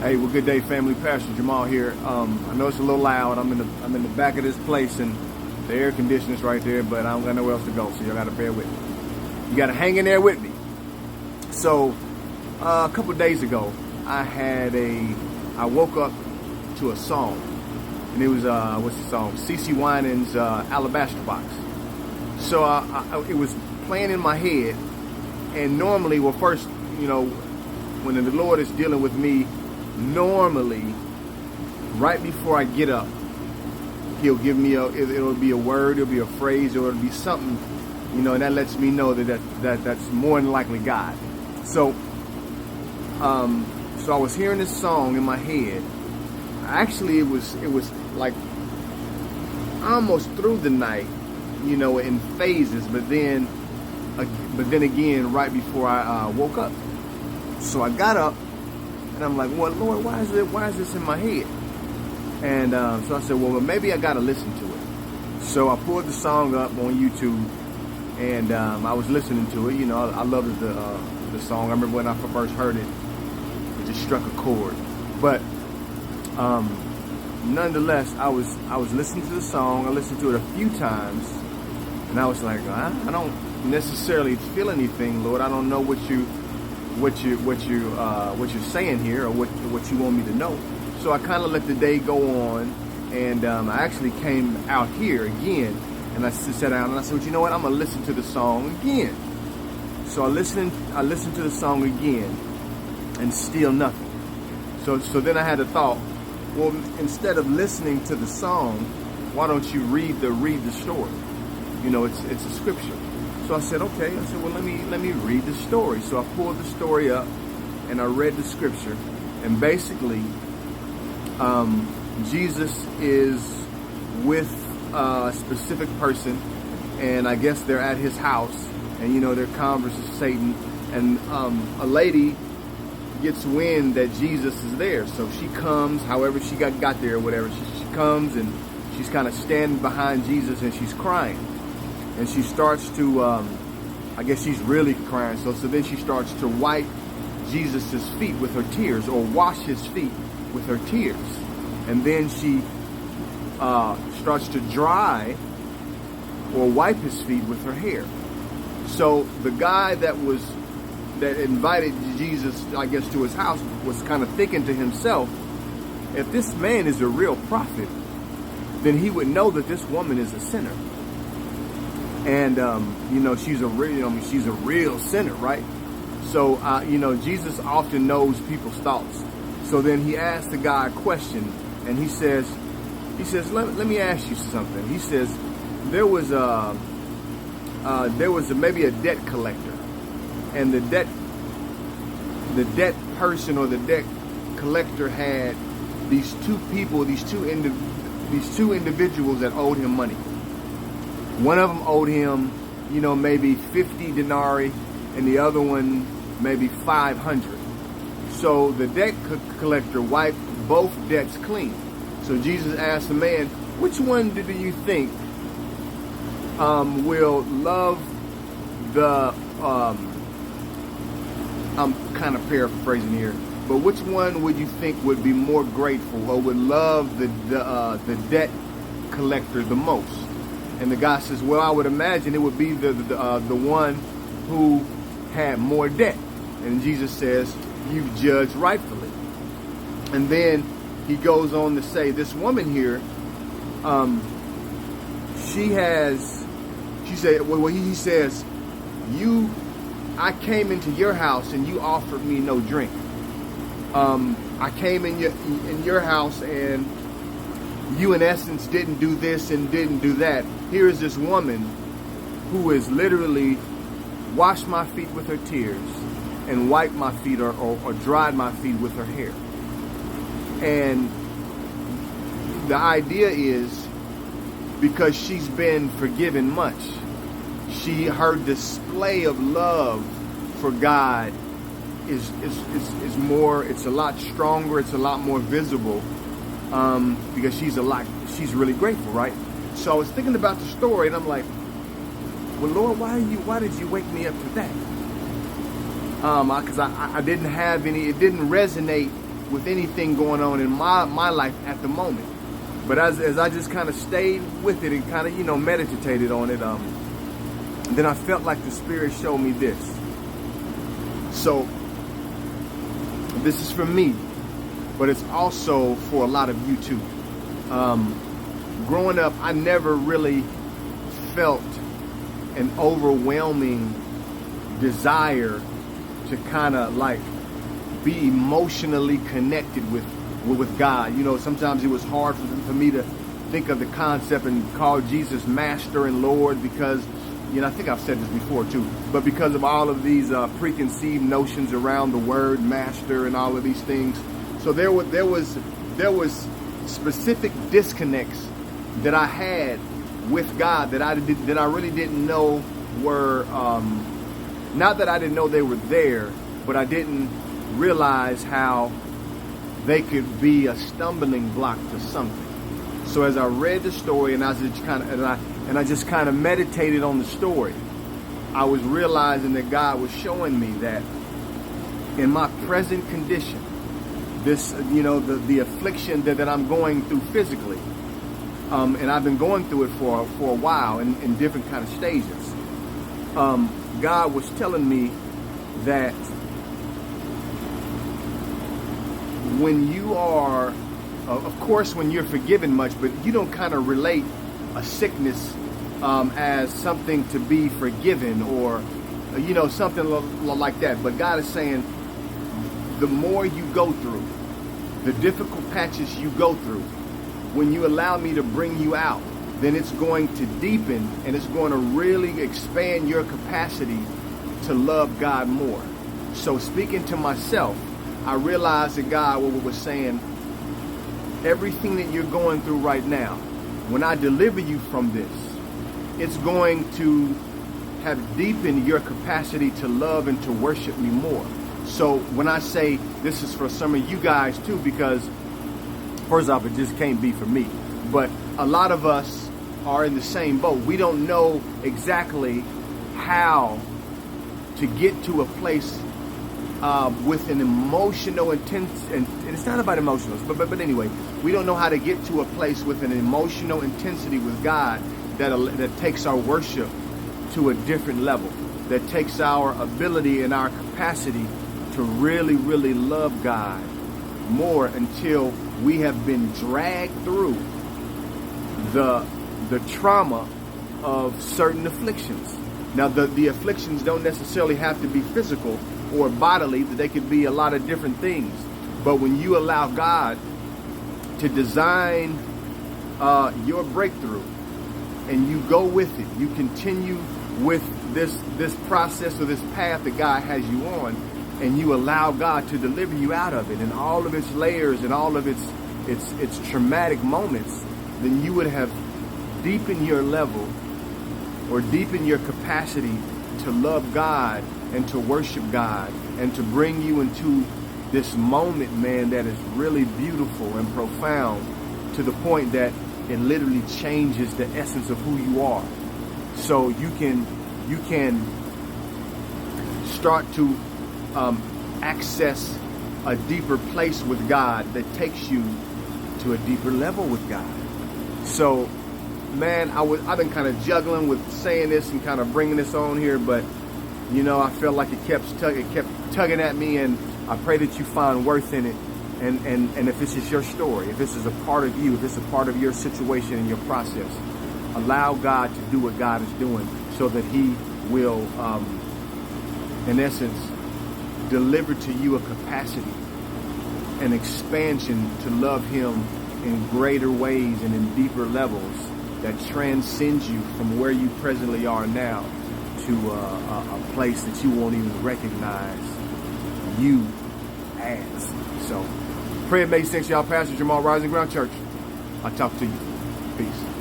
Hey, well, good day, family. Pastor Jamal here. I know it's a little loud. I'm in the back of this place, and the air conditioner's right there, but I don't got nowhere else to go, so y'all gotta bear with me. You gotta hang in there with me. So, a couple days ago, I woke up to a song, and it was what's the song? CeCe Winans' Alabaster Box. So it was playing in my head, and normally, well, first, you know, when the Lord is dealing with me, normally, right before I get up, He'll give me it'll be a word, it'll be a phrase, or it'll be something, you know, and that lets me know that's more than likely God. So I was hearing this song in my head. Actually, it was like almost through the night, you know, in phases, but then again, right before I woke up. So I got up, and I'm like, well, Lord, why is this in my head? And so I said, well, maybe I got to listen to it. So I pulled the song up on YouTube, and I was listening to it. You know, I loved the song. I remember when I first heard it, it just struck a chord. But nonetheless, I was listening to the song. I listened to it a few times, and I was like, I don't necessarily feel anything, Lord. I don't know what you're saying here, or what you want me to know. So I kind of let the day go on, and I actually came out here again, and I sat down and I said, well, you know what? I'm gonna listen to the song again. So I listened to the song again, and still nothing. So then I had a thought. Well, instead of listening to the song, why don't you read the story? You know, it's a scripture. So I said, okay. I said, well, let me read the story. So I pulled the story up, and I read the scripture, and basically, Jesus is with a specific person, and I guess they're at his house, and you know they're conversating, and a lady gets wind that Jesus is there, so she comes, however she got there or whatever, she comes, and she's kind of standing behind Jesus, and she's crying, and she starts to, I guess she's really crying, so then she starts to wipe Jesus's feet with her tears, or wash his feet with her tears. And then she starts to dry or wipe his feet with her hair. So the guy that invited Jesus, I guess, to his house was kind of thinking to himself, if this man is a real prophet, then he would know that this woman is a sinner. And you know, she's a real sinner, right? So you know, Jesus often knows people's thoughts. So then he asked the guy a question, and he says, let me ask you something. He says, there was maybe a debt collector, and the debt person or the debt collector had these two individuals that owed him money. One of them owed him, you know, maybe 50 denarii, and the other one maybe 500. So the debt collector wiped both debts clean. So Jesus asked the man, which one do you think will love the, I'm kind of paraphrasing here, but which one would you think would be more grateful or would love the debt collector the most? And the guy says, well, I would imagine it would be the one who had more debt. And Jesus says, you've judged rightfully. And then he goes on to say, this woman here, he says, I came into your house and you offered me no drink. I came in your house and you in essence didn't do this and didn't do that. Here is this woman who has literally washed my feet with her tears and wiped my feet or dried my feet with her hair. And the idea is, because she's been forgiven much, her display of love for God is more, it's a lot stronger, it's a lot more visible, because she's really grateful, right? So I was thinking about the story, and I'm like, well, Lord, why did you wake me up to that? Because I didn't have any, it didn't resonate with anything going on in my life at the moment. But as I just kind of stayed with it and kind of, meditated on it, then I felt like the Spirit showed me this. So this is for me, but it's also for a lot of you too. Growing up, I never really felt an overwhelming desire to kind of like be emotionally connected with God. Sometimes it was hard for me to think of the concept and call Jesus Master and Lord because, I think I've said this before too, but because of all of these preconceived notions around the word master and all of these things. So there was specific disconnects that I had with God that I really didn't know were, not that I didn't know they were there, but I didn't realize how they could be a stumbling block to something. So as I read the story and I just kind of meditated on the story, I was realizing that God was showing me that in my present condition, this, the affliction that I'm going through physically, and I've been going through it for a while in different kind of stages. God was telling me that when you are, of course, when you're forgiven much, but you don't kind of relate a sickness as something to be forgiven or, something like that. But God is saying the more you go through, the difficult patches you go through, when you allow me to bring you out, then it's going to deepen and it's going to really expand your capacity to love God more. So speaking to myself, I realized that God was saying, everything that you're going through right now, when I deliver you from this, it's going to have deepened your capacity to love and to worship me more. So when I say this is for some of you guys too, because first off, it just can't be for me, but a lot of us are in the same boat. We don't know exactly how to get to a place with an emotional intense, and it's not about emotional, but anyway, we don't know how to get to a place with an emotional intensity with God that takes our worship to a different level, that takes our ability and our capacity to really, really love God more until we have been dragged through the trauma of certain afflictions. Now, the afflictions don't necessarily have to be physical or bodily, they could be a lot of different things. But when you allow God to design your breakthrough and you go with it, you continue with this process or this path that God has you on, and you allow God to deliver you out of it and all of its layers and all of its traumatic moments, then you would have deepened your level or deepened your capacity to love God and to worship God and to bring you into this moment, man, that is really beautiful and profound to the point that it literally changes the essence of who you are. So you can start to access a deeper place with God that takes you to a deeper level with God. So, man, I've been kind of juggling with saying this and kind of bringing this on here, but I felt like it kept tugging at me, and I pray that you find worth in it. And if this is your story, if this is a part of you, if this is a part of your situation and your process, allow God to do what God is doing so that He will, in essence, deliver to you a capacity, an expansion to love Him in greater ways and in deeper levels that transcends you from where you presently are now to a place that you won't even recognize you as. So, pray it makes sense, y'all. Pastor Jamal, Rising Ground Church. I'll talk to you. Peace.